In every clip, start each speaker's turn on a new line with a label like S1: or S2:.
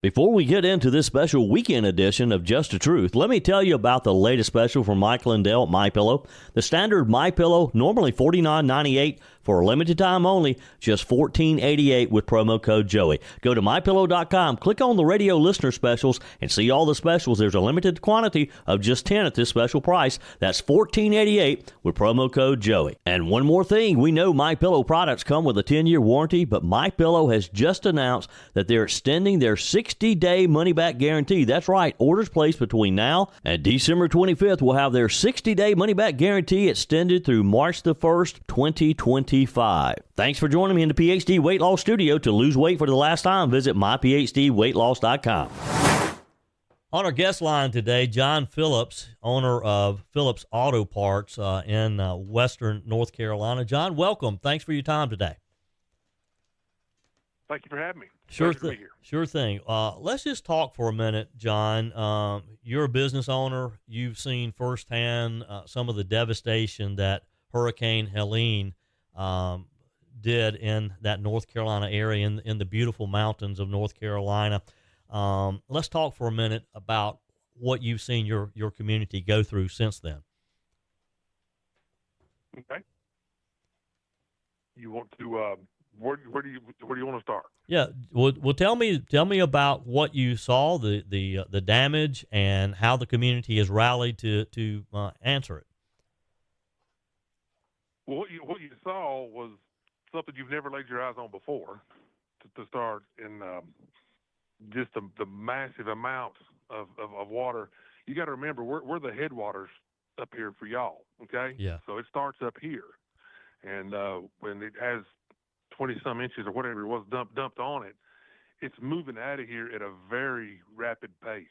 S1: Before we get into this special weekend edition of Just the Truth, let me tell you about the latest special from Mike Lindell at MyPillow. The standard MyPillow, normally $49.98, for a limited time only, just $14.88 with promo code Joey. Go to MyPillow.com, click on the radio listener specials, and see all the specials. There's a limited quantity of just 10 at this special price. That's $14.88 with promo code Joey. And one more thing, we know MyPillow products come with a 10-year warranty, but MyPillow has just announced that they're extending their 60-day money-back guarantee. That's right, orders placed between now and December 25th will have their 60-day money-back guarantee extended through March the 1st, 2025. Thanks for joining me in the PhD Weight Loss Studio. To lose weight for the last time, visit myphdweightloss.com. On our guest line today, John Phillips, owner of Phillips Auto Parts in western North Carolina. John, welcome. Thanks for your time today.
S2: Thank you for having me.
S1: Sure thing. Let's just talk for a minute, John. You're a business owner. You've seen firsthand some of the devastation that Hurricane Helene did in that North Carolina area, in the beautiful mountains of North Carolina. Let's talk for a minute about what you've seen your community go through since then.
S2: Okay. You want to where do you want to start?
S1: Yeah. Well, tell me about what you saw, the damage, and how the community has rallied to answer it.
S2: Well, what you saw was something you've never laid your eyes on before. To start, in just the massive amount of water. You got to remember, we're the headwaters up here for y'all. Okay.
S1: Yeah.
S2: So it starts up here, and when it has 20-some inches or whatever it was dumped on it, it's moving out of here at a very rapid pace.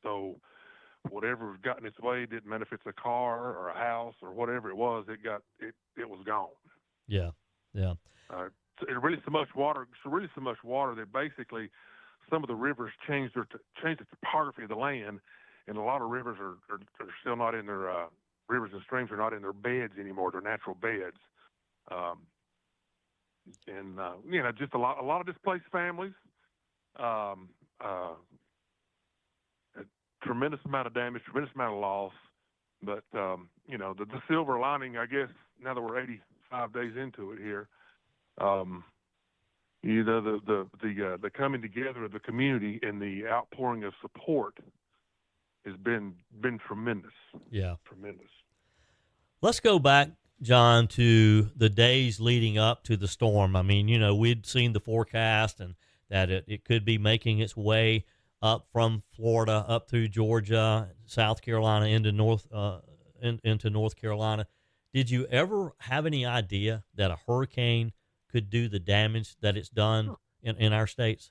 S2: So whatever got in its way, didn't matter if it's a car or a house or whatever it was, it was gone.
S1: Yeah.
S2: So really so much water that basically some of the rivers changed the topography of the land, and a lot of rivers are still not in their rivers and streams are not in their beds anymore, their natural beds. And just a lot of displaced families, a tremendous amount of damage, tremendous amount of loss. But the silver lining, I guess, now that we're 85 days into it here, the coming together of the community and the outpouring of support has been tremendous. Yeah, tremendous.
S1: Let's go back, John, to the days leading up to the storm. I mean, we'd seen the forecast and that it could be making its way up from Florida, up through Georgia, South Carolina, into North Carolina. Did you ever have any idea that a hurricane could do the damage that it's done in our states?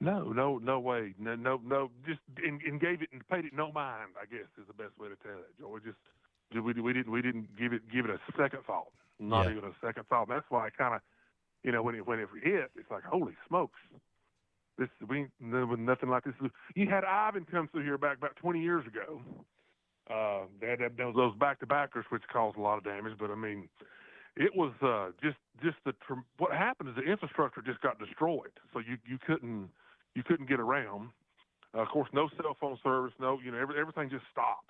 S2: No way. No. Just and gave it and paid it no mind, I guess, is the best way to tell it, Joe. We didn't give it a second thought, not even a second thought. And that's why I kind of, when it hit, it's like, holy smokes, nothing like this. You had Ivan come through here back about 20 years ago. They had those back-to-backers, which caused a lot of damage. But I mean, it was what happened is the infrastructure just got destroyed, so you couldn't get around. Of course, no cell phone service, everything just stopped.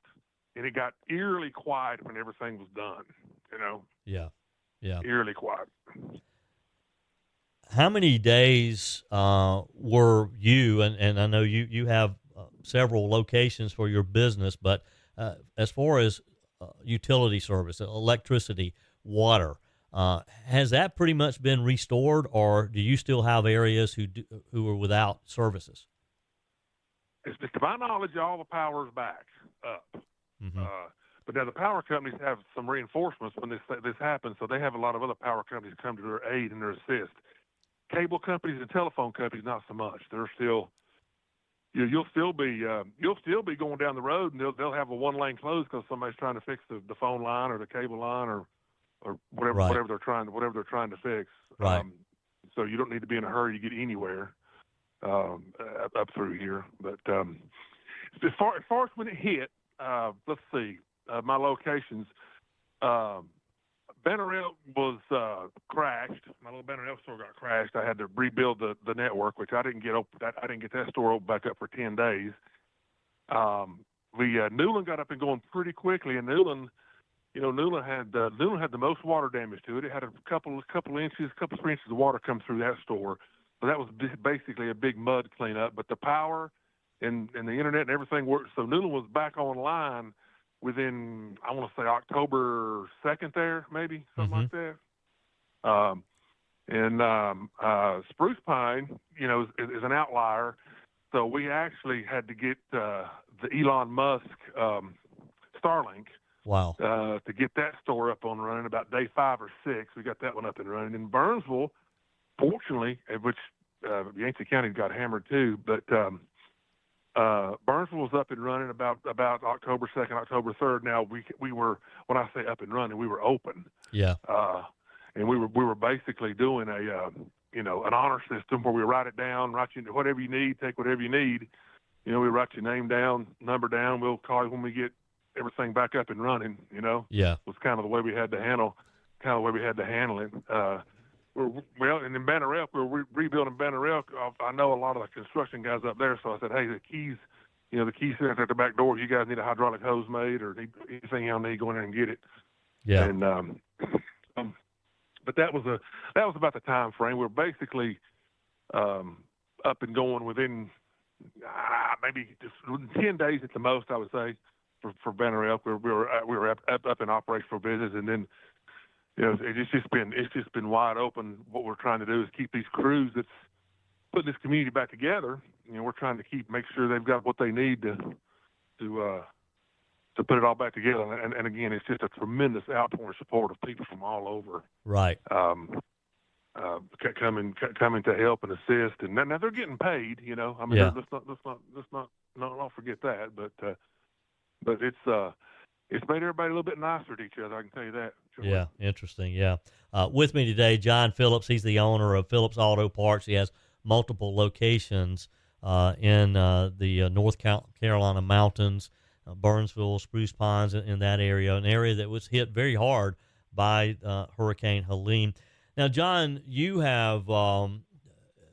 S2: And it got eerily quiet when everything was done,
S1: Yeah.
S2: Eerily quiet.
S1: How many days were you, and I know you have several locations for your business, but as far as utility service, electricity, water, has that pretty much been restored, or do you still have areas who are without services?
S2: To my knowledge, all the power is back up. Mm-hmm. But now the power companies have some reinforcements when this happens, so they have a lot of other power companies come to their aid and their assist. Cable companies and telephone companies, not so much. They're still, you'll still be going down the road, and they'll have a one lane closed because somebody's trying to fix the phone line or the cable line or whatever
S1: right.
S2: whatever they're trying to fix.
S1: Right.
S2: So you don't need to be in a hurry to get anywhere up through here. But as far as when it hit. Let's see, my locations, Banner Elk was crashed. My little Banner Elk store got crashed. I had to rebuild the network, which I didn't get that store open back up for 10 days. Newland got up and going pretty quickly, and Newland had the most water damage to it. It had a couple 3 inches of water come through that store. So that was basically a big mud cleanup. But the power and the internet and everything worked. So Newland was back online within, I want to say, October 2nd there, maybe, something like that. Spruce Pine, is an outlier. So we actually had to get the Elon Musk Starlink.
S3: Wow.
S2: To get that store up and running about day 5 or 6. We got that one up and running. In Burnsville, fortunately, which Yancey County got hammered too, but Burnsville was up and running about October 2nd, October 3rd. Now we were, when I say up and running, we were open.
S3: Yeah.
S2: And we were basically doing an honor system where we write it down, write you whatever you need, take whatever you need. We write your name down, number down. We'll call you when we get everything back up and running.
S3: Yeah.
S2: Was kind of the way we had to handle it. Well, and in Banner Elk, we're rebuilding Banner Elk. I know a lot of the construction guys up there, so I said, hey, the keys sitting at the back door. If you guys need a hydraulic hose made or need anything y'all need, go in there and get it.
S3: Yeah.
S2: And but that was about the time frame. We're basically up and going within maybe just 10 days at the most, I would say, for Banner Elk. We were up in operational business, and then it's just been wide open. What we're trying to do is keep these crews that's putting this community back together. We're trying to make sure they've got what they need to put it all back together. And again, it's just a tremendous outpouring support of people from all over.
S3: Right.
S2: Coming to help and assist, and now they're getting paid. I mean,
S3: Yeah.
S2: let's not forget that. But it's made everybody a little bit nicer to each other. I can tell you that.
S3: Yeah, interesting. Yeah. With me today, John Phillips. He's the owner of Phillips Auto Parts. He has multiple locations in the North Carolina mountains, Burnsville, Spruce Pines, in that area, an area that was hit very hard by Hurricane Helene. Now, John, you have, one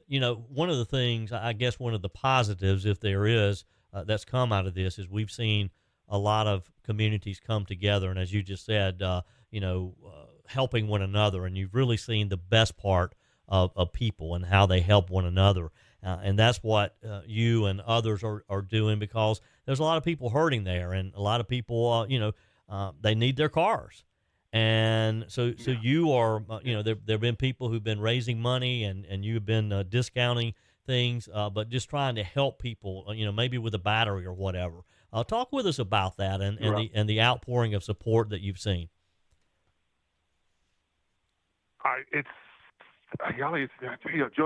S3: of the things, I guess one of the positives, if there is, that's come out of this is we've seen a lot of communities come together. And as you just said, helping one another. And you've really seen the best part of people and how they help one another. And that's what you and others are doing, because there's a lot of people hurting there, and a lot of people, they need their cars. And so you are, there have been people who've been raising money and you've been discounting things, but just trying to help people, maybe with a battery or whatever. Talk with us about that and the outpouring of support that you've seen.
S2: Joe,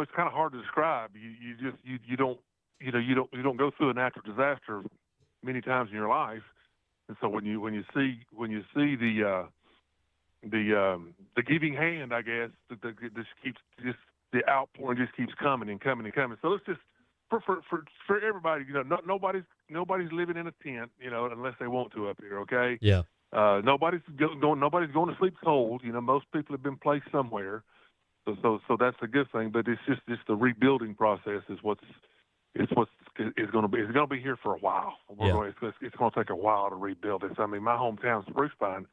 S2: it's kind of hard to describe. You don't go through a natural disaster many times in your life, and so when you see the giving hand, I guess, the outpouring just keeps coming and coming and coming. So it's just for everybody, nobody's living in a tent, unless they want to up here. Okay.
S3: Yeah.
S2: Nobody's going to sleep cold. Most people have been placed somewhere. So that's a good thing. But it's just the rebuilding process is going to be here for a while. It's going to take a while to rebuild this. I mean, my hometown, Spruce Pine,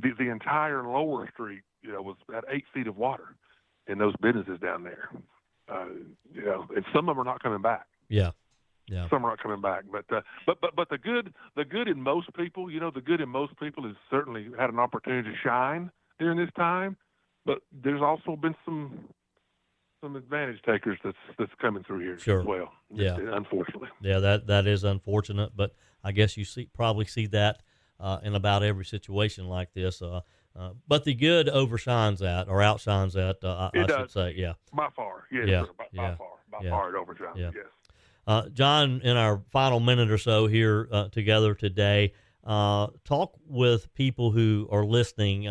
S2: the entire lower street, was at 8 feet of water in those businesses down there. And some of them are not coming back.
S3: Yeah. Yeah.
S2: Some are not coming back. But the good in most people, the good in most people has certainly had an opportunity to shine during this time. But there's also been some advantage takers that's coming through here as well.
S3: Yeah.
S2: Unfortunately.
S3: Yeah, that is unfortunate, but I guess you probably see that in about every situation like this. But the good outshines that, I should say. Yeah.
S2: By far. Yes,
S3: yeah.
S2: Sir. By far it overshines.
S3: Yeah.
S2: Yes.
S3: John, in our final minute or so here together today, talk with people who are listening.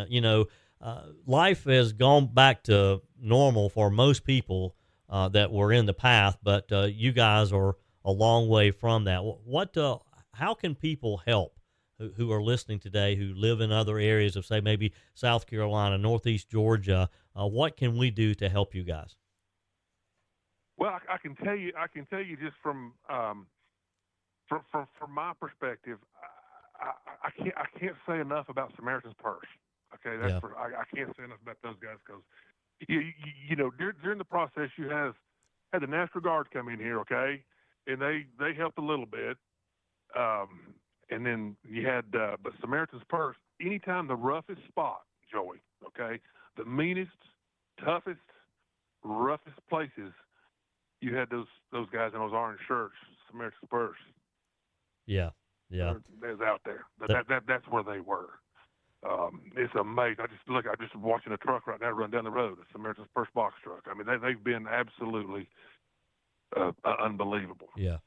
S3: Life has gone back to normal for most people that were in the path, but you guys are a long way from that. How can people help who are listening today who live in other areas of, say, maybe South Carolina, Northeast Georgia, what can we do to help you guys?
S2: Well, I can tell you just from my perspective, I can't say enough about Samaritan's Purse. Okay, I can't say enough about those guys because you know during the process you had the National Guard come in here, okay, and they helped a little bit, and then you had but Samaritan's Purse. Anytime the roughest spot, Joey, okay, the meanest, toughest, roughest places, you had those guys in those orange shirts, Samaritan's Purse.
S3: Yeah.
S2: They was out there. That's where they were. It's amazing. I'm just watching a truck right now run down the road. It's Samaritan's Purse box truck. I mean, they've been absolutely unbelievable.
S3: Yeah.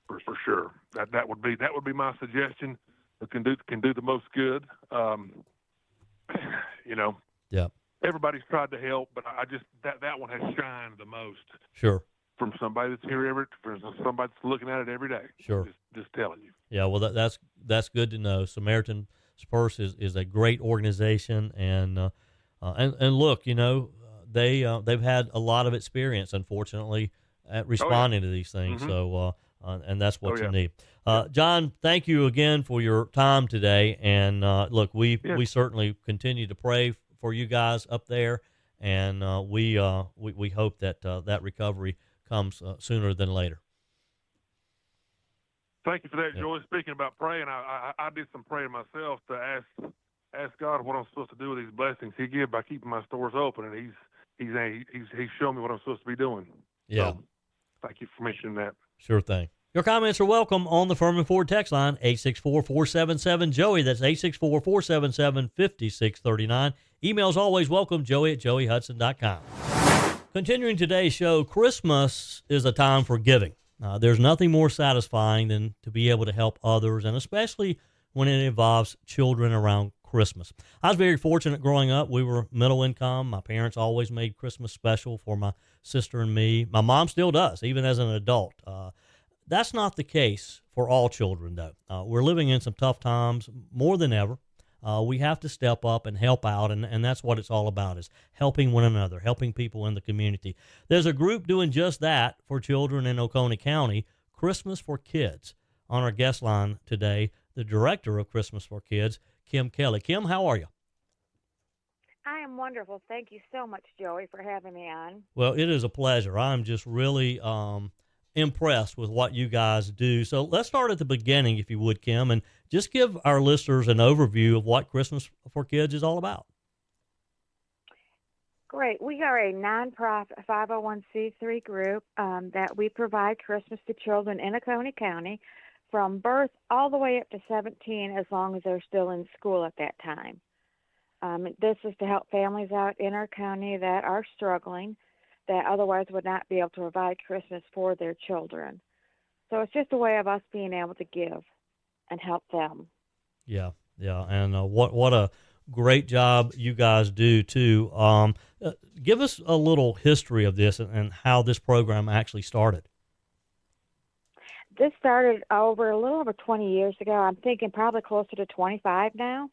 S2: For sure. That would be my suggestion. That can do the most good. You know.
S3: Yeah.
S2: Everybody's tried to help, but I just that one has shined the most.
S3: Sure.
S2: From somebody that's here from somebody that's looking at it every day.
S3: Sure.
S2: Just telling you.
S3: Yeah, well, that's good to know. Samaritan's Purse is a great organization, and look, you know, they've had a lot of experience, unfortunately, at responding to these things. Mm-hmm. So, and that's what you need. John, thank you again for your time today. And look, we certainly continue to pray for you guys up there, and we hope that that recovery comes sooner than later.
S2: Thank you for that, Joey. Speaking about praying, I did some praying myself to ask God what I'm supposed to do with these blessings He gives by keeping my stores open, and He's shown me what I'm supposed to be doing.
S3: Yeah.
S2: So, thank you for mentioning that.
S3: Sure thing. Your comments are welcome on the Furman Ford text line, 864-477-JOEY. That's 864-477-5639. Emails always welcome, joey@joeyhudson.com. Continuing today's show, Christmas is a time for giving. There's nothing more satisfying than to be able to help others, and especially when it involves children around Christmas. I was very fortunate growing up. We were middle income. My parents always made Christmas special for my sister and me. My mom still does, even as an adult. That's not the case for all children, though. We're living in some tough times more than ever. We have to step up and help out, and that's what it's all about, is helping one another, helping people in the community. There's a group doing just that for children in Oconee County, Christmas for Kids. On our guest line today, the director of Christmas for Kids, Kim Kelly. Kim, how are you?
S4: I am wonderful. Thank you so much, Joey, for having me on.
S3: Well, it is a pleasure. I'm just really impressed with what you guys do. So let's start at the beginning, if you would, Kim, and just give our listeners an overview of what Christmas for Kids is all about.
S4: Great. We are a nonprofit 501c3 group that we provide Christmas to children in Oconee County from birth all the way up to 17, as long as they're still in school at that time. This is to help families out in our county that are struggling, that otherwise would not be able to provide Christmas for their children. So it's just a way of us being able to give and help them. Yeah,
S3: and what a great job you guys do, too. Give us a little history of this and how this program actually started.
S4: This started a little over 20 years ago. I'm thinking probably closer to 25 now.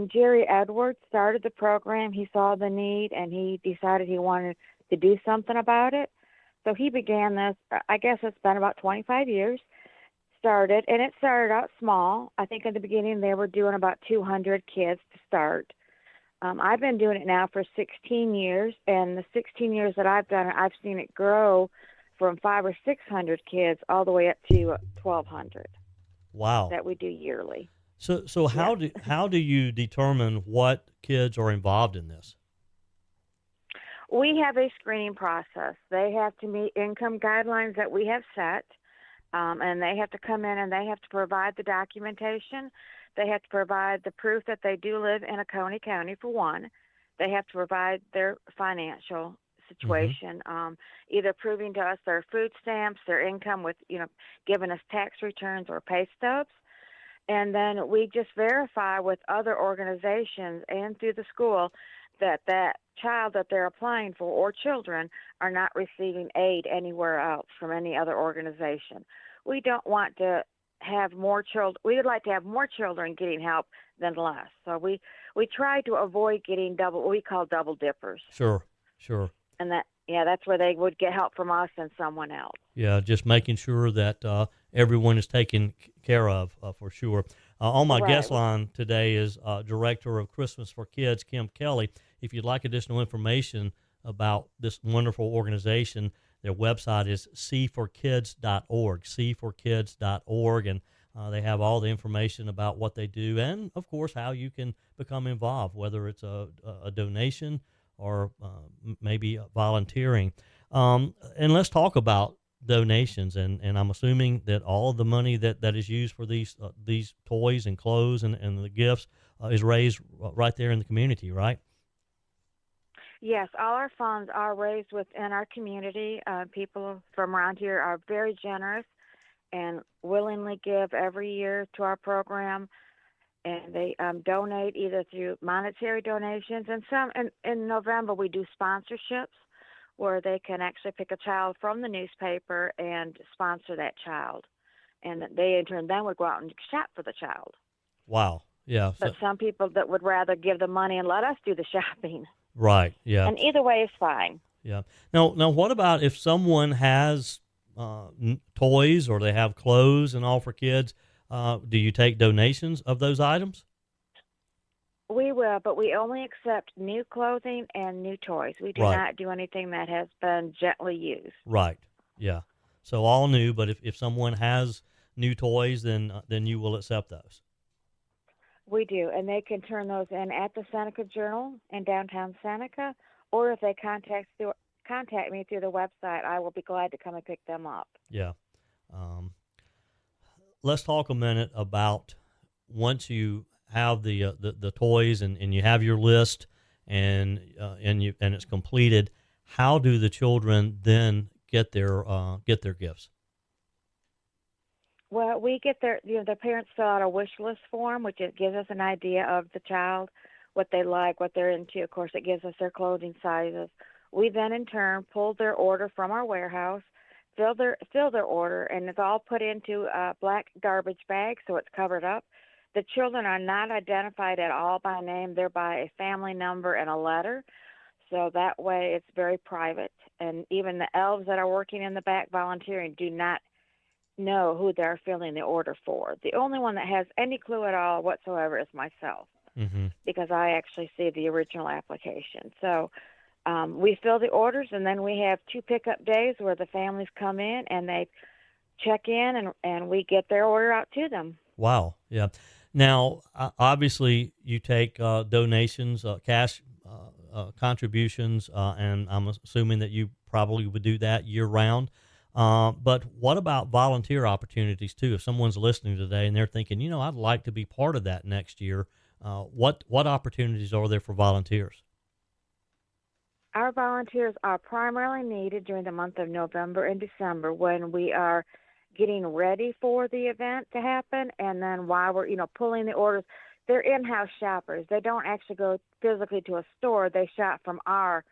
S4: Jerry Edwards started the program. He saw the need, and he decided he wanted to do something about it. So he began this, I guess it's been about 25 years, and it started out small. I think in the beginning they were doing about 200 kids to start. I've been doing it now for 16 years, and the 16 years that I've done it, I've seen it grow from 500 or 600 kids all the way up to 1,200.
S3: Wow.
S4: That we do yearly.
S3: So how do you determine what kids are involved in this?
S4: We have a screening process. They have to meet income guidelines that we have set, and they have to come in and they have to provide the documentation. They have to provide the proof that they do live in Oconee County, for one. They have to provide their financial situation, either proving to us their food stamps, their income with, giving us tax returns or pay stubs. And then we just verify with other organizations and through the school that child that they're applying for, or children, are not receiving aid anywhere else from any other organization. We don't want to have more children. We would like to have more children getting help than less. So we try to avoid getting what we call double dippers.
S3: Sure.
S4: And that's where they would get help from us and someone else.
S3: Yeah, just making sure that everyone is taken care of for sure. On my guest line today is Director of Christmas for Kids, Kim Kelly. If you'd like additional information about this wonderful organization, their website is c4kids.org, c4kids.org, and they have all the information about what they do and, of course, how you can become involved, whether it's a donation or maybe volunteering. And let's talk about donations, and I'm assuming that all of the money that is used for these toys and clothes and the gifts is raised right there in the community, right?
S4: Yes, all our funds are raised within our community. People from around here are very generous and willingly give every year to our program, and they donate either through monetary donations, and some in November we do sponsorships where they can actually pick a child from the newspaper and sponsor that child, and they in turn then would go out and shop for the child.
S3: Wow, yeah.
S4: But some people that would rather give the money and let us do the shopping.
S3: Right, yeah.
S4: And either way is fine.
S3: Yeah. Now, what about if someone has toys or they have clothes and all for kids? Do you take donations of those items?
S4: We will, but we only accept new clothing and new toys. We do not do anything that has been gently used.
S3: Right. Yeah. So all new, but if someone has new toys, then you will accept those.
S4: We do, and they can turn those in at the Seneca Journal in downtown Seneca, or if they contact me through the website, I will be glad to come and pick them up.
S3: Yeah. Let's talk a minute about once you have the toys and you have your list and it's completed, how do the children then get their gifts?
S4: Well, we get their parents fill out a wish list form, which it gives us an idea of the child, what they like, what they're into. Of course, it gives us their clothing sizes. We then, in turn, pull their order from our warehouse, fill their order, and it's all put into a black garbage bag, so it's covered up. The children are not identified at all by name. They're by a family number and a letter, so that way it's very private. And even the elves that are working in the back volunteering do not know who they're filling the order for. The only one that has any clue at all whatsoever is myself, because I actually see the original application. So we fill the orders, and then we have 2 pickup days where the families come in and they check in, and we get their order out to them.
S3: Wow. Yeah. Now, obviously, you take donations, cash contributions, and I'm assuming that you probably would do that year-round. But what about volunteer opportunities, too? If someone's listening today and they're thinking, I'd like to be part of that next year, what opportunities are there for volunteers?
S4: Our volunteers are primarily needed during the month of November and December when we are getting ready for the event to happen, and then while we're, pulling the orders. They're in-house shoppers. They don't actually go physically to a store. They shop from our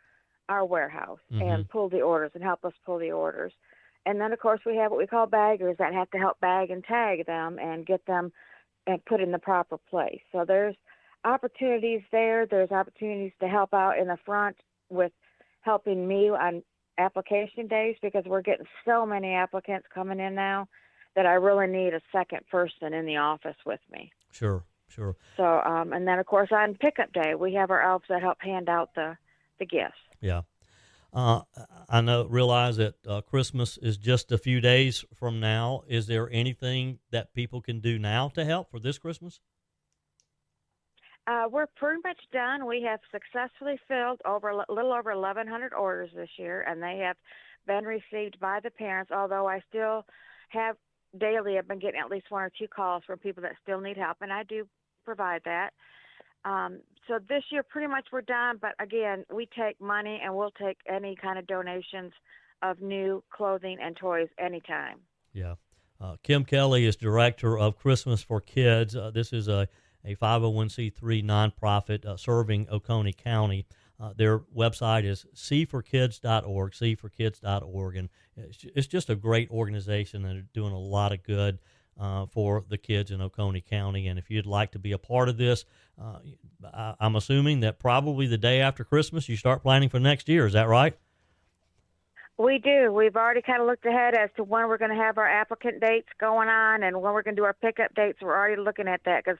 S4: warehouse and pull the orders and help us pull the orders. And then, of course, we have what we call baggers that have to help bag and tag them and get them and put in the proper place. So there's opportunities there. There's opportunities to help out in the front with helping me on application days, because we're getting so many applicants coming in now that I really need a second person in the office with me.
S3: Sure.
S4: So, and then, of course, on pickup day, we have our elves that help hand out the gifts.
S3: Yeah. I realize that Christmas is just a few days from now. Is there anything that people can do now to help for this Christmas?
S4: We're pretty much done. We have successfully filled a little over 1,100 orders this year, and they have been received by the parents, although I still have daily, I've been getting at least 1 or 2 calls from people that still need help, and I do provide that. So this year, pretty much we're done, but again, we take money and we'll take any kind of donations of new clothing and toys anytime.
S3: Yeah. Kim Kelly is Director of Christmas for Kids. This is a 501c3 nonprofit serving Oconee County. Their website is c4kids.org, c4kids.org, and it's just a great organization that are doing a lot of good. for the kids in Oconee County. And if you'd like to be a part of this, I'm assuming that probably the day after Christmas you start planning for next year. Is that right?
S4: We do. We've already kind of looked ahead as to when we're going to have our applicant dates going on and when we're going to do our pickup dates. We're already looking at that because,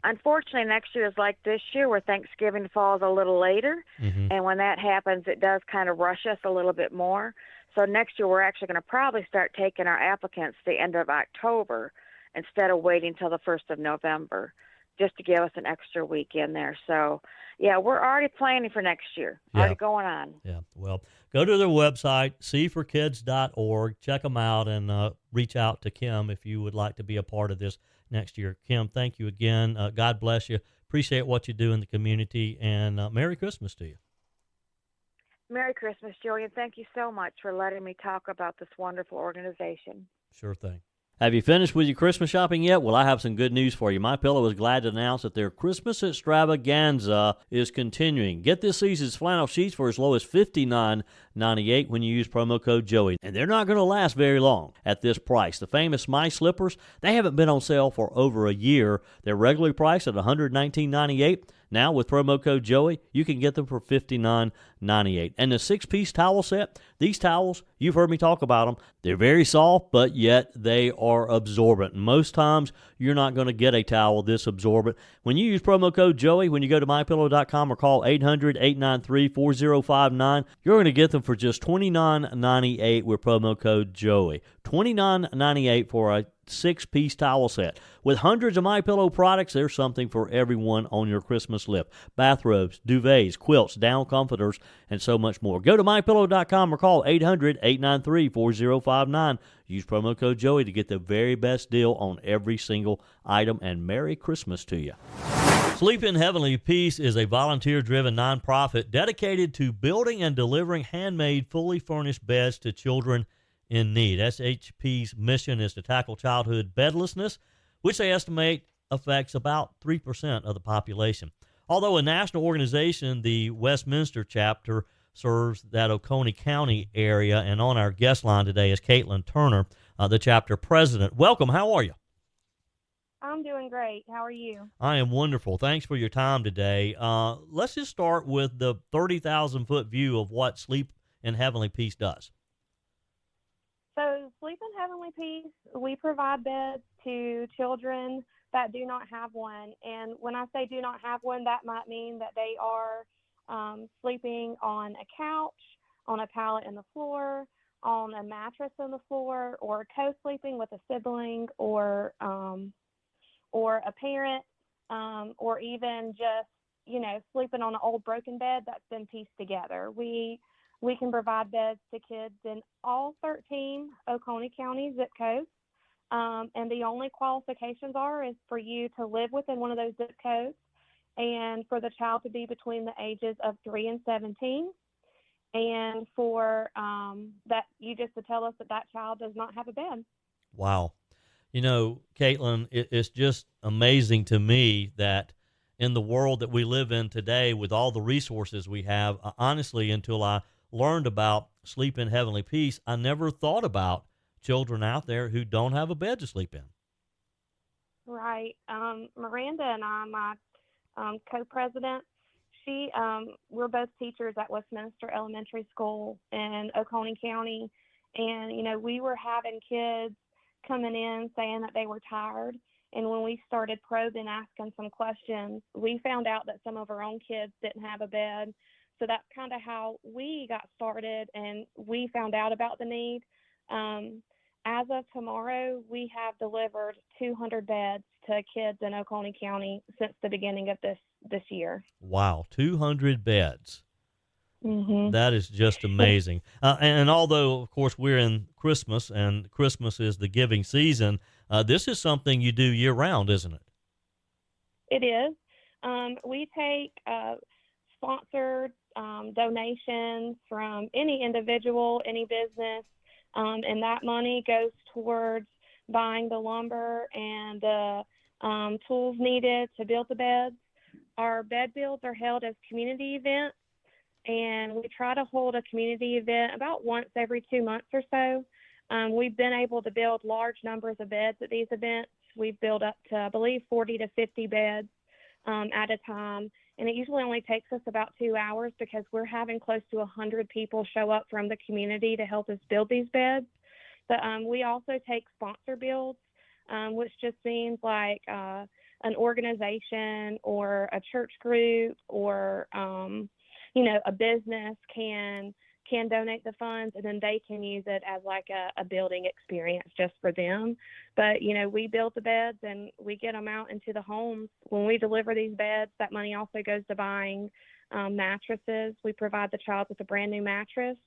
S4: unfortunately, next year is like this year where Thanksgiving falls a little later.
S3: Mm-hmm.
S4: And when that happens, it does kind of rush us a little bit more. So next year we're actually going to probably start taking our applicants the end of October instead of waiting till the 1st of November, just to give us an extra week in there. So, yeah, we're already planning for next year, already going on.
S3: Yeah, well, go to their website, cforkids.org, check them out, and reach out to Kim if you would like to be a part of this next year. Kim, thank you again. God bless you. Appreciate what you do in the community, and Merry Christmas to you.
S4: Merry Christmas, Joey, and thank you so much for letting me talk about this wonderful organization.
S3: Sure thing.
S1: Have you finished with your Christmas shopping yet? Well, I have some good news for you. MyPillow is glad to announce that their Christmas extravaganza is continuing. Get this season's flannel sheets for as low as $59.98 when you use promo code Joey. And they're not going to last very long at this price. The famous My Slippers, they haven't been on sale for over a year. They're regularly priced at $119.98. Now, with promo code Joey, you can get them for $59.98. And the 6-piece towel set, these towels, you've heard me talk about them. They're very soft, but yet they are absorbent. Most times, you're not going to get a towel this absorbent. When you use promo code Joey, when you go to MyPillow.com or call 800-893-4059, you're going to get them for just $29.98 with promo code Joey. $29.98 for a 6-piece towel set. With hundreds of MyPillow products, there's something for everyone on your Christmas list. Bathrobes, duvets, quilts, down comforters, and so much more. Go to MyPillow.com or call 800-893-4059. Use promo code Joey to get the very best deal on every single item, and Merry Christmas to you. Sleep in Heavenly Peace is a volunteer-driven nonprofit dedicated to building and delivering handmade, fully furnished beds to children in need. SHP's mission is to tackle childhood bedlessness, which they estimate affects about 3% of the population. Although a national organization, the Westminster chapter serves that Oconee County area, and on our guest line today is Kaitlyn Turner, the chapter president. Welcome. How are you?
S5: I'm doing great. How are you?
S3: I am wonderful. Thanks for your time today. Let's just start with the 30,000-foot view of what Sleep in Heavenly Peace does.
S5: So Sleep in Heavenly Peace, we provide beds to children that do not have one. And when I say do not have one, that might mean that they are sleeping on a couch, on a pallet in the floor, on a mattress in the floor, or co-sleeping with a sibling or a parent, or even just, sleeping on an old broken bed that's been pieced together. We can provide beds to kids in all 13 Oconee County zip codes. And the only qualifications is for you to live within one of those zip codes and for the child to be between the ages of 3 and 17. And for that, you just to tell us that child does not have a bed.
S3: Wow. Kaitlyn, it's just amazing to me that in the world that we live in today with all the resources we have, honestly, until I learned about Sleep in Heavenly Peace, I never thought about children out there who don't have a bed to sleep in.
S5: Right. Miranda and I, my co-president, we're both teachers at Westminster Elementary School in Oconee County. And, we were having kids coming in saying that they were tired. And when we started probing, asking some questions, we found out that some of our own kids didn't have a bed. So that's kind of how we got started, and we found out about the need. As of tomorrow, we have delivered 200 beds to kids in Oconee County since the beginning of this year.
S3: Wow, 200 beds.
S5: Mm-hmm.
S3: That is just amazing. And although, of course, we're in Christmas, and Christmas is the giving season, this is something you do year-round, isn't it?
S5: It is. We take sponsored donations from any individual, any business, and that money goes towards buying the lumber and the tools needed to build the beds. Our bed builds are held as community events, and we try to hold a community event about once every 2 months or so. We've been able to build large numbers of beds at these events. We've built up to, I believe, 40 to 50 beds at a time. And it usually only takes us about 2 hours because we're having close to 100 people show up from the community to help us build these beds. But we also take sponsor builds, which just means like an organization or a church group or, a business can donate the funds, and then they can use it as like a building experience just for them. But, we build the beds and we get them out into the homes. When we deliver these beds, that money also goes to buying mattresses. We provide the child with a brand new mattress,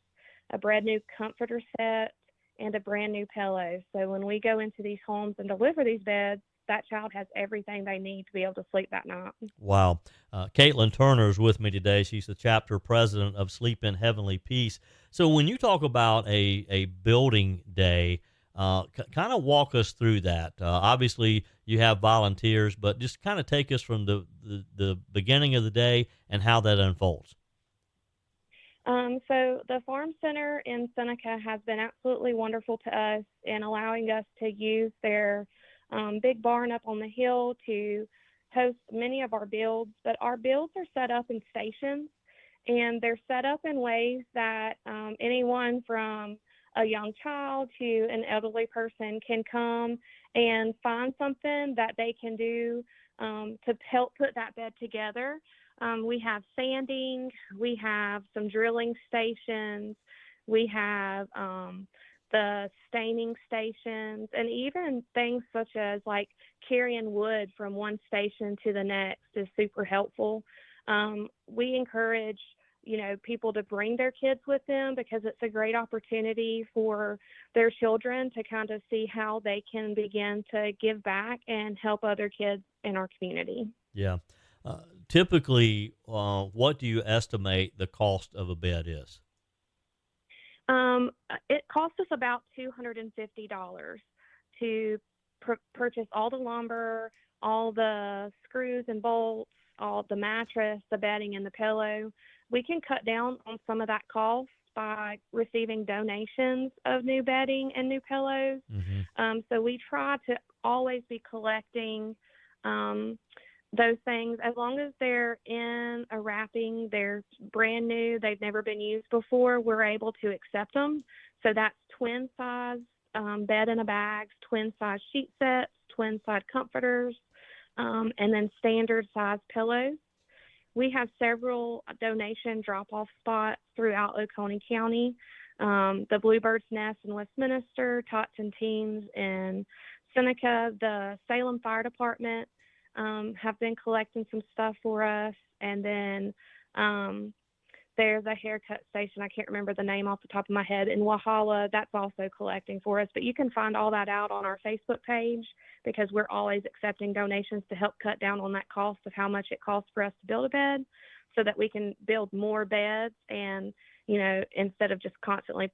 S5: a brand new comforter set, and a brand new pillow. So when we go into these homes and deliver these beds, that child has everything they need to be able to sleep that night.
S3: Wow. Kaitlyn Turner is with me today. She's the chapter president of Sleep in Heavenly Peace. So when you talk about a building day, kind of walk us through that. Obviously, you have volunteers, but just kind of take us from the beginning of the day and how that unfolds.
S5: So the Farm Center in Seneca has been absolutely wonderful to us in allowing us to use their big barn up on the hill to host many of our builds. But our builds are set up in stations, and they're set up in ways that anyone from a young child to an elderly person can come and find something that they can do to help put that bed together. We have sanding, we have some drilling stations, we have the staining stations, and even things such as like carrying wood from one station to the next is super helpful. We encourage, people to bring their kids with them because it's a great opportunity for their children to kind of see how they can begin to give back and help other kids in our community.
S3: Yeah. Typically, what do you estimate the cost of a bed is?
S5: It costs us about $250 to purchase all the lumber, all the screws and bolts, all the mattress, the bedding, and the pillow. We can cut down on some of that cost by receiving donations of new bedding and new pillows. Mm-hmm. So we try to always be collecting those things. As long as they're in a wrapping, they're brand new, they've never been used before, we're able to accept them. So that's twin size bed in a bag, twin size sheet sets, twin size comforters, and then standard size pillows. We have several donation drop-off spots throughout Oconee County. The Bluebird's Nest in Westminster, Tots and Teens in Seneca, the Salem Fire Department have been collecting some stuff for us. And then there's a haircut station, I can't remember the name off the top of my head, in Walhalla, that's also collecting for us. But you can find all that out on our Facebook page because we're always accepting donations to help cut down on that cost of how much it costs for us to build a bed so that we can build more beds and, instead of just constantly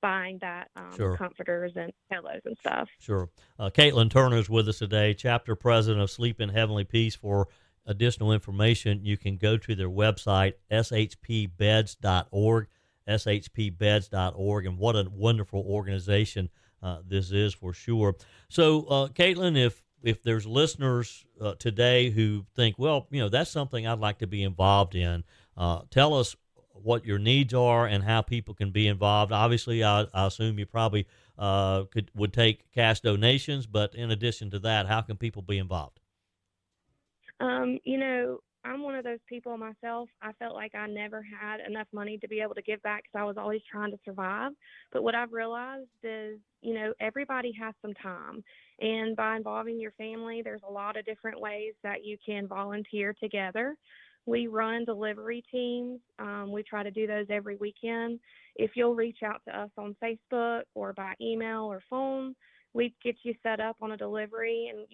S5: buying that
S3: Sure.
S5: comforters and pillows and stuff.
S3: Sure. Kaitlyn Turner is with us today, chapter president of Sleep in Heavenly Peace. For additional information, you can go to their website, shpbeds.org, shpbeds.org, and what a wonderful organization this is for sure. So, Kaitlyn, if there's listeners today who think, well, that's something I'd like to be involved in, tell us what your needs are and how people can be involved. Obviously, I assume you probably would take cash donations, but in addition to that, how can people be involved?
S5: I'm one of those people myself. I felt like I never had enough money to be able to give back because I was always trying to survive. But what I've realized is, everybody has some time. And by involving your family, there's a lot of different ways that you can volunteer together. We run delivery teams. We try to do those every weekend. If you'll reach out to us on Facebook or by email or phone, we get you set up on a delivery, and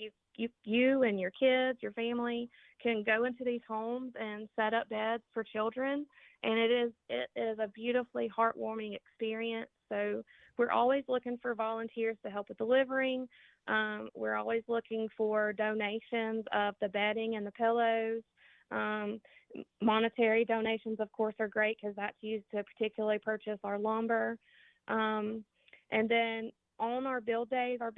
S5: you and your kids, your family can go into these homes and set up beds for children. And it is a beautifully heartwarming experience. So we're always looking for volunteers to help with delivering. We're always looking for donations of the bedding and the pillows. Monetary donations, of course, are great because that's used to particularly purchase our lumber. And then on our bill days are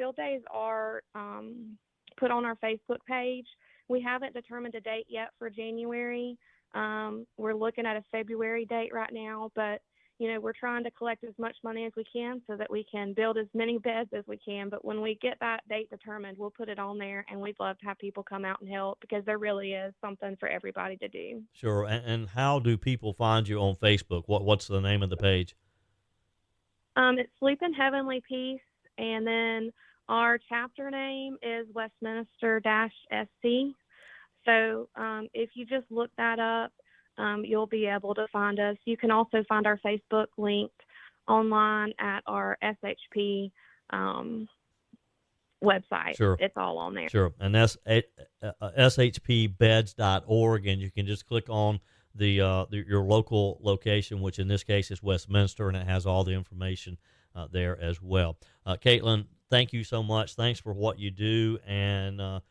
S5: put on our Facebook page. We haven't determined a date yet for January. We're looking at a February date right now, but we're trying to collect as much money as we can so that we can build as many beds as we can. But when we get that date determined, we'll put it on there, and we'd love to have people come out and help, because there really is something for everybody to do.
S3: Sure. And how do people find you on Facebook? What's the name of the page?
S5: It's Sleep in Heavenly Peace, and then our chapter name is Westminster-SC. So if you just look that up, you'll be able to find us. You can also find our Facebook linked online at our SHP website.
S3: Sure.
S5: It's all on there.
S3: Sure. And that's shpbeds.org, and you can just click on your local location, which in this case is Westminster, and it has all the information there as well. Kaitlyn, thank you so much. Thanks for what you do, and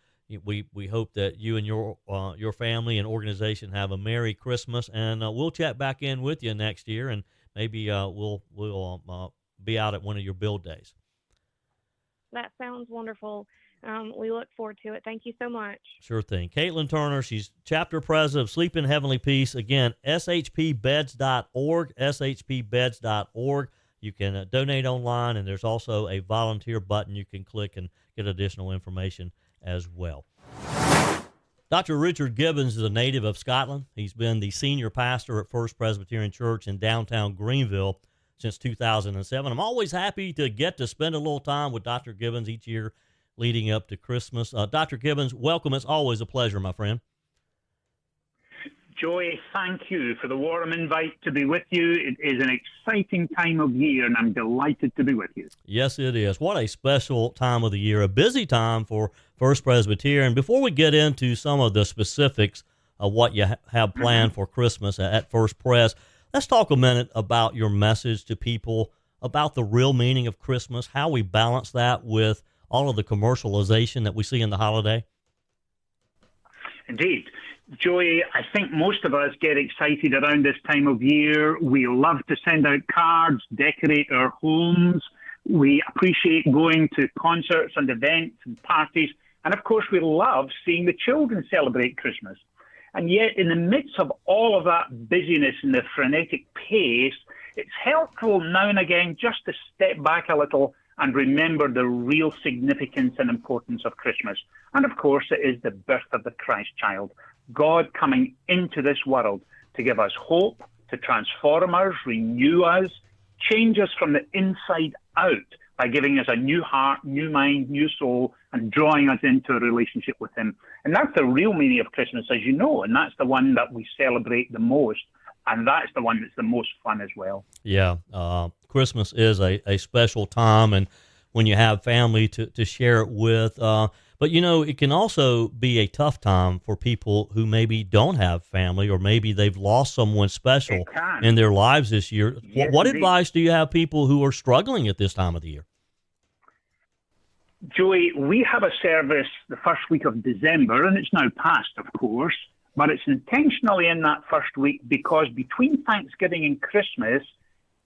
S3: we hope that you and your family and organization have a Merry Christmas, and we'll chat back in with you next year, and maybe we'll be out at one of your build days.
S5: That sounds wonderful. We look forward to it. Thank you so much.
S3: Sure thing. Kaitlyn Turner, she's chapter president of Sleep in Heavenly Peace. Again, shpbeds.org, shpbeds.org. You can donate online, and there's also a volunteer button you can click and get additional information as well. Dr. Richard Gibbons is a native of Scotland. He's been the senior pastor at First Presbyterian Church in downtown Greenville since 2007. I'm always happy to get to spend a little time with Dr. Gibbons each year leading up to Christmas. Dr. Gibbons, welcome. It's always a pleasure, my friend.
S6: Joey, thank you for the warm invite to be with you. It is an exciting time of year, and I'm delighted to be with you.
S3: Yes, it is. What a special time of the year, a busy time for First Presbyterian. Before we get into some of the specifics of what you have planned for Christmas at First Pres, let's talk a minute about your message to people about the real meaning of Christmas, how we balance that with all of the commercialization that we see in the holiday.
S6: Indeed. Joey, I think most of us get excited around this time of year. We love to send out cards, decorate our homes. We appreciate going to concerts and events and parties. And of course, we love seeing the children celebrate Christmas. And yet, in the midst of all of that busyness and the frenetic pace, it's helpful now and again just to step back a little and remember the real significance and importance of Christmas. And of course, it is the birth of the Christ child, God coming into this world to give us hope, to transform us, renew us, change us from the inside out by giving us a new heart, new mind, new soul, and drawing us into a relationship with Him. And that's the real meaning of Christmas, as you know, and that's the one that we celebrate the most, and that's the one that's the most fun as well.
S3: Yeah, Christmas is a special time, and when you have family to share it with, but it can also be a tough time for people who maybe don't have family, or maybe they've lost someone special in their lives this year.
S6: Yes,
S3: what
S6: indeed.
S3: Advice do you have people who are struggling at this time of the year?
S6: Joey, we have a service the first week of December, and it's now past, of course, but it's intentionally in that first week because between Thanksgiving and Christmas,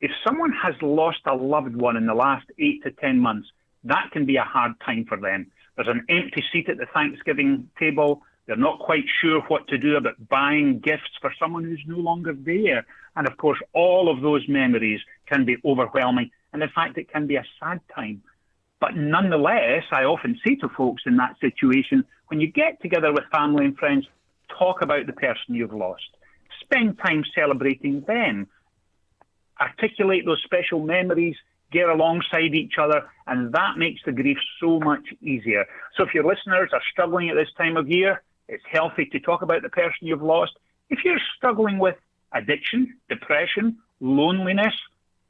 S6: if someone has lost a loved one in the last 8 to 10 months, that can be a hard time for them. There's an empty seat at the Thanksgiving table. They're not quite sure what to do about buying gifts for someone who's no longer there. And of course, all of those memories can be overwhelming. And in fact, it can be a sad time. But nonetheless, I often say to folks in that situation, when you get together with family and friends, talk about the person you've lost. Spend time celebrating them. Articulate those special memories, get alongside each other, and that makes the grief so much easier. So if your listeners are struggling at this time of year, it's healthy to talk about the person you've lost. If you're struggling with addiction, depression, loneliness,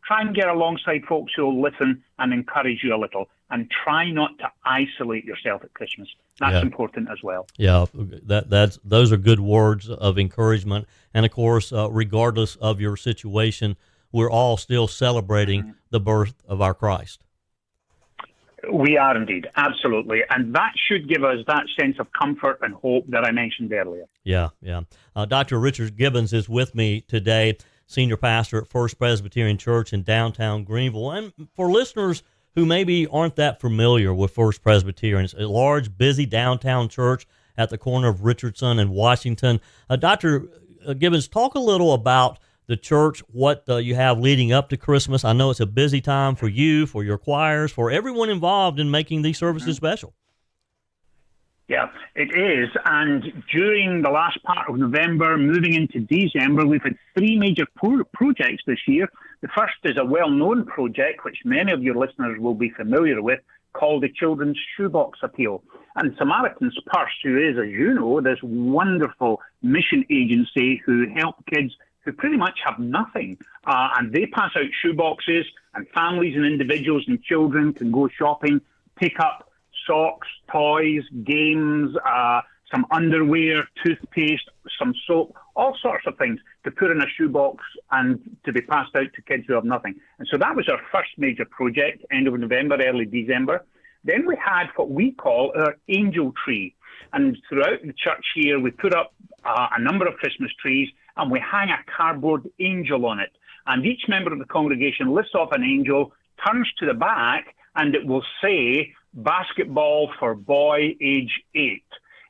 S6: try and get alongside folks who will listen and encourage you a little, and try not to isolate yourself at Christmas. That's important as well.
S3: Yeah, those are good words of encouragement. And of course, regardless of your situation, we're all still celebrating the birth of our Christ.
S6: We are indeed, absolutely. And that should give us that sense of comfort and hope that I mentioned earlier.
S3: Yeah. Dr. Richard Gibbons is with me today. senior pastor at First Presbyterian Church in downtown Greenville. And for listeners who maybe aren't that familiar with First Presbyterian, it's a large, busy downtown church at the corner of Richardson and Washington. Dr. Gibbons, talk a little about the church, what you have leading up to Christmas. I know it's a busy time for you, for your choirs, for everyone involved in making these services special.
S6: Yeah, it is. And during the last part of November, moving into December, we've had three major projects this year. The first is a well-known project, which many of your listeners will be familiar with, called the Children's Shoebox Appeal. And Samaritan's Purse, who is, as you know, this wonderful mission agency who help kids who pretty much have nothing. And they pass out shoeboxes, and families and individuals and children can go shopping, pick up socks, toys, games, some underwear, toothpaste, some soap, all sorts of things to put in a shoebox and to be passed out to kids who have nothing. And so that was our first major project, end of November, early December. Then we had what we call our angel tree. And throughout the church here, we put up a number of Christmas trees and we hang a cardboard angel on it. And each member of the congregation lifts off an angel, turns to the back, and it will say, basketball for boy, age 8.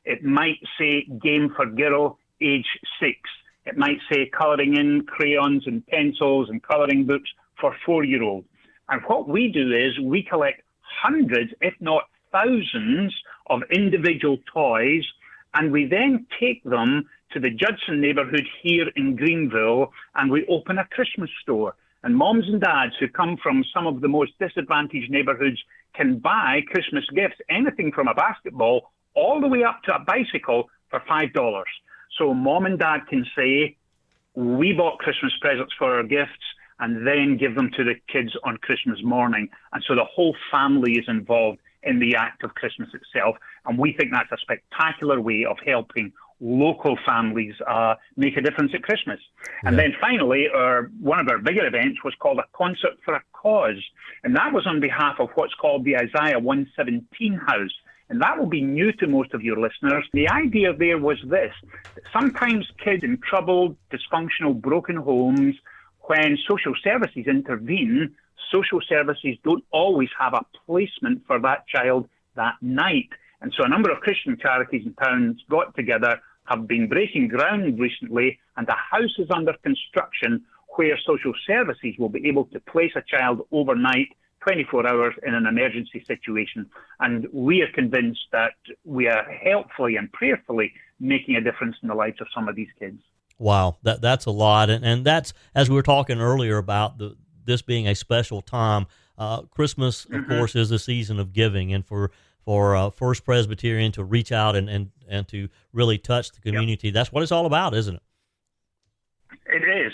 S6: It might say game for girl, age 6. It might say colouring in crayons and pencils and colouring books for 4-year-olds. And what we do is we collect hundreds, if not thousands, of individual toys, and we then take them to the Judson neighbourhood here in Greenville, and we open a Christmas store. And moms and dads who come from some of the most disadvantaged neighbourhoods can buy Christmas gifts, anything from a basketball all the way up to a bicycle for $5. So mom and dad can say, we bought Christmas presents for our gifts, and then give them to the kids on Christmas morning. And so the whole family is involved in the act of Christmas itself. And we think that's a spectacular way of helping local families make a difference at Christmas. Yeah. And then finally, one of our bigger events was called a Concert for a Cause. And that was on behalf of what's called the Isaiah 117 House. And that will be new to most of your listeners. The idea there was this: that sometimes kids in troubled, dysfunctional, broken homes, when social services intervene, social services don't always have a placement for that child that night. And so a number of Christian charities in towns got together, have been breaking ground recently, and a house is under construction where social services will be able to place a child overnight, 24 hours in an emergency situation. And we are convinced that we are helpfully and prayerfully making a difference in the lives of some of these kids. Wow,
S3: that's a lot. And that's, as we were talking earlier about this being a special time, Christmas, of course, is the season of giving. And for First Presbyterian to reach out and to really touch the community, that's what it's all about, isn't it?
S6: It is,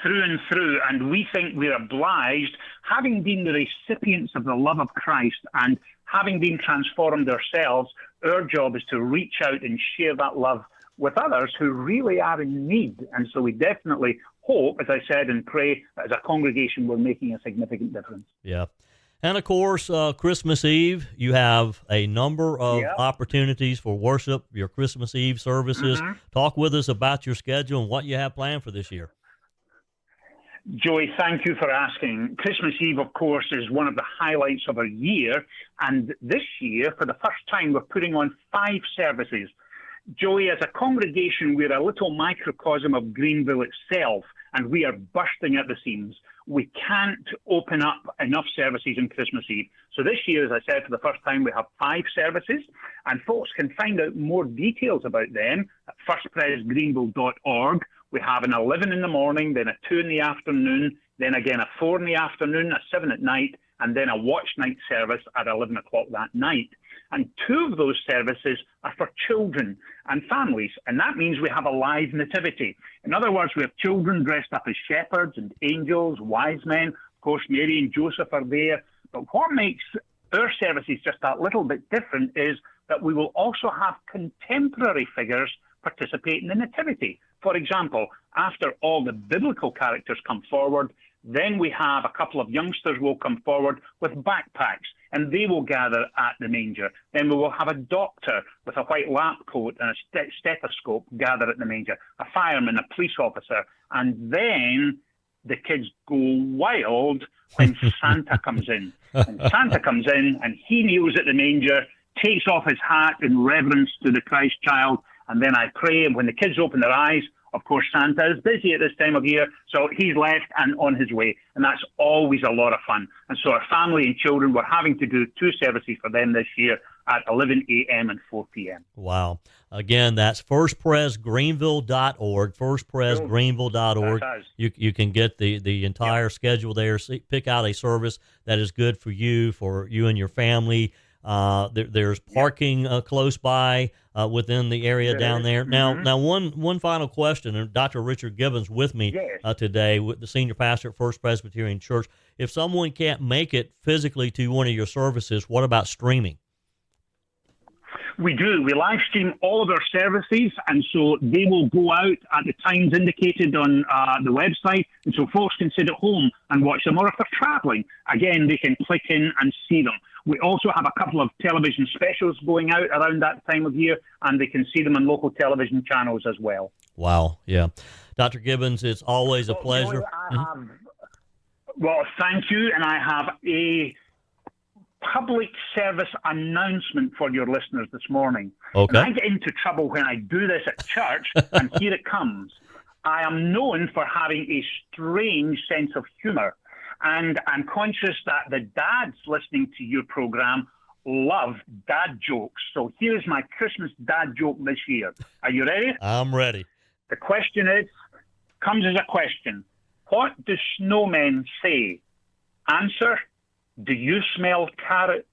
S6: through and through. And we think we're obliged, having been the recipients of the love of Christ and having been transformed ourselves, our job is to reach out and share that love with others who really are in need. And so we definitely hope, as I said, and pray that as a congregation we're making a significant difference.
S3: Yeah. And of course, Christmas Eve, you have a number of opportunities for worship, your Christmas Eve services. Talk with us about your schedule and what you have planned for this year.
S6: Joey, thank you for asking. Christmas Eve, of course, is one of the highlights of our year. And this year, for the first time, we're putting on 5 services. Joey, as a congregation, we're a little microcosm of Greenville itself, and we are bursting at the seams. We can't open up enough services on Christmas Eve. So this year, as I said, for the first time, we have 5 services, and folks can find out more details about them at firstpresgreenville.org. We have an 11 in the morning, then a 2 in the afternoon, then again a 4 in the afternoon, a 7 at night, and then a watch night service at 11 o'clock that night. And 2 of those services are for children and families, and that means we have a live nativity. In other words, we have children dressed up as shepherds and angels, wise men. Of course, Mary and Joseph are there. But what makes our services just that little bit different is that we will also have contemporary figures participate in the nativity. For example, after all the biblical characters come forward, then we have a couple of youngsters will come forward with backpacks, and they will gather at the manger. Then we will have a doctor with a white lab coat and a stethoscope gather at the manger, a fireman, a police officer, and then the kids go wild when Santa comes in. And Santa comes in and he kneels at the manger, takes off his hat in reverence to the Christ child, and then I pray, and when the kids open their eyes, of course, Santa is busy at this time of year, so he's left and on his way. And that's always a lot of fun. And so our family and children, we're having to do 2 services for them this year at 11 a.m. and 4 p.m.
S3: Wow. Again, that's firstpresgreenville.org, firstpresgreenville.org. You can get the entire schedule there. Pick out a service that is good for you and your family. There's parking close by within the area down there. Now, one final question, and Dr. Richard Gibbons with me today, with the senior pastor at First Presbyterian Church. If someone can't make it physically to one of your services, what about streaming?
S6: We do. We live stream all of our services, and so they will go out at the times indicated on the website, and so folks can sit at home and watch them, or if they're traveling, again, they can click in and see them. We also have a couple of television specials going out around that time of year, and they can see them on local television channels as well.
S3: Wow, yeah. Dr. Gibbons, it's always a pleasure.
S6: Well, thank you, and I have a public service announcement for your listeners this morning.
S3: Okay.
S6: And I get into trouble when I do this at church, and here it comes. I am known for having a strange sense of humor, and I'm conscious that the dads listening to your program love dad jokes. So here's my Christmas dad joke this year. Are you ready?
S3: I'm ready.
S6: The question comes as a question. What do snowmen say? Answer: do you smell carrots?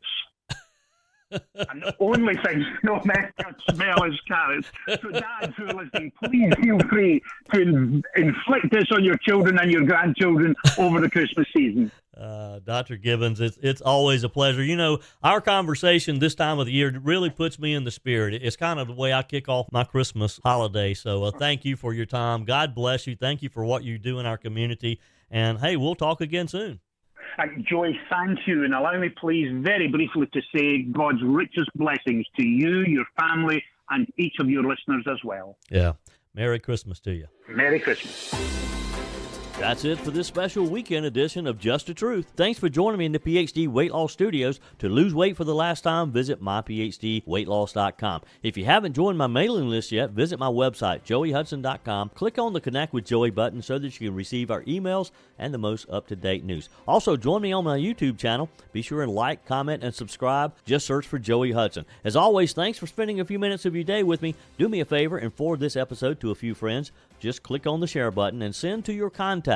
S6: And the only thing snowmen can smell is carrots. So dads who are listening, please feel free to inflict this on your children and your grandchildren over the Christmas season.
S3: Dr. Gibbons, it's always a pleasure. You know, our conversation this time of the year really puts me in the spirit. It's kind of the way I kick off my Christmas holiday. So thank you for your time. God bless you. Thank you for what you do in our community. And, hey, we'll talk again soon.
S6: Joy, thank you. And allow me, please, very briefly to say God's richest blessings to you, your family, and each of your listeners as well.
S3: Yeah. Merry Christmas to you.
S6: Merry Christmas.
S1: That's it for this special weekend edition of Just the Truth. Thanks for joining me in the PhD Weight Loss Studios. To lose weight for the last time, visit myphdweightloss.com. If you haven't joined my mailing list yet, visit my website, joeyhudson.com. Click on the Connect with Joey button so that you can receive our emails and the most up-to-date news. Also, join me on my YouTube channel. Be sure and like, comment, and subscribe. Just search for Joey Hudson. As always, thanks for spending a few minutes of your day with me. Do me a favor and forward this episode to a few friends. Just click on the share button and send to your contacts.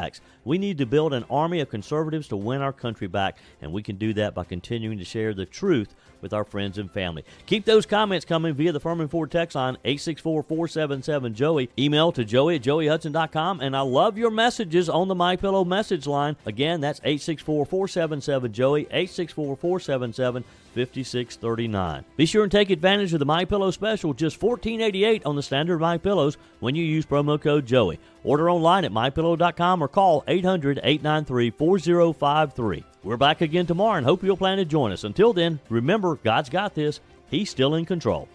S1: We need to build an army of conservatives to win our country back, and we can do that by continuing to share the truth with our friends and family. Keep those comments coming via the Furman Ford text line, 864-477-JOEY. Email to joey@joeyhudson.com, and I love your messages on the MyPillow message line. Again, that's 864-477-JOEY, 864-477-5639. Be sure and take advantage of the MyPillow special, just $14.88 on the standard MyPillows when you use promo code Joey. Order online at mypillow.com or call 800-893-4053. We're back again tomorrow and hope you'll plan to join us. Until then, remember, God's got this. He's still in control.